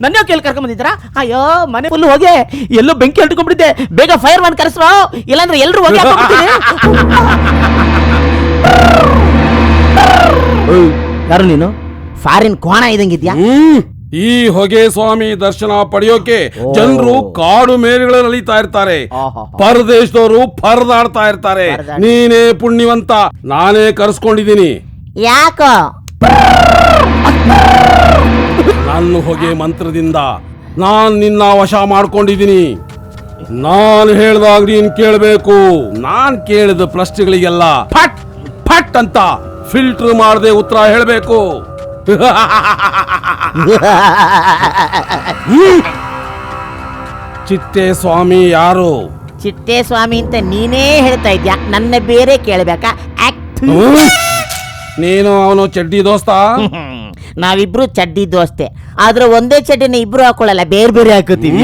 ನನ್ನ ಕೇಳಿ ಕರ್ಕೊಂಡ್ ಬಂದಿದ್ದೀರಾ? ಅಯ್ಯೋ ಮನೆ ಫುಲ್ ಹೋಗಿ ಎಲ್ಲೋ ಬೆಂಕಿ ಅಂಟ್ಕೊಂಡ್ಬಿಟ್ಟಿದ್ದೆ. ಬೇಗ ಫೈರ್ ಮಾಡಿ ಕರೆಸ್ರೋ, ಇಲ್ಲಾಂದ್ರೆ ಎಲ್ರು ಹೋಗಿ ಯಾರು ನೀನು? ಫಾರಿನ್ ಕೋಣ ಇದಂಗಿದ್ಯಾ? ಈ ಹೊಗೆ ಸ್ವಾಮಿ ದರ್ಶನ ಪಡೆಯೋಕೆ ಜನರು ಕಾಡು ಮೇರೆಗಳಲ್ಲಿ ಅಲಿತಾ ಇರ್ತಾರೆ. ಪರದೇಶದವರು ಪರದಾಡ್ತಾ ಇರ್ತಾರೆ. ನೀನೇ ಪುಣ್ಯವಂತ, ನಾನೇ ಕರ್ಸ್ಕೊಂಡಿದ್ದೀನಿ. ಯಾಕೋ? ನನ್ನ ಹೊಗೆ ಮಂತ್ರದಿಂದ ನಾನ್ ನಿನ್ನ ವಶ ಮಾಡ್ಕೊಂಡಿದ್ದೀನಿ. ನಾನ್ ಹೇಳ್ದಾಗ ನೀನ್ ಕೇಳಬೇಕು. ನಾನ್ ಕೇಳಿದ ಪ್ರಶ್ನೆಗಳಿಗೆಲ್ಲ ಫಟ್ ಫಟ್ ಅಂತ ಫಿಲ್ಟರ್ ಮಾಡದೆ ಉತ್ತರ ಹೇಳ್ಬೇಕು. ಚಿಟ್ಟೆ ಸ್ವಾಮಿ ಯಾರು? ಚಿಟ್ಟೆ ಸ್ವಾಮಿ ಅಂತ ನೀನೇ ಹೇಳ್ತಾ ಇದ್ಯಾ, ನನ್ನ ಬೇರೆ ಕೇಳಬೇಕಾ? ನೀನು ಅವನು ಚಡ್ಡಿ ದೋಸ್ತ? ನಾವಿಬ್ರು ಚಡ್ಡಿ ದೋಸ್ತೆ, ಆದ್ರೆ ಒಂದೇ ಚಡ್ಡಿನ ಇಬ್ರು ಹಾಕೊಳ್ಳಲ್ಲ, ಬೇರೆ ಬೇರೆ ಹಾಕೋತೀವಿ.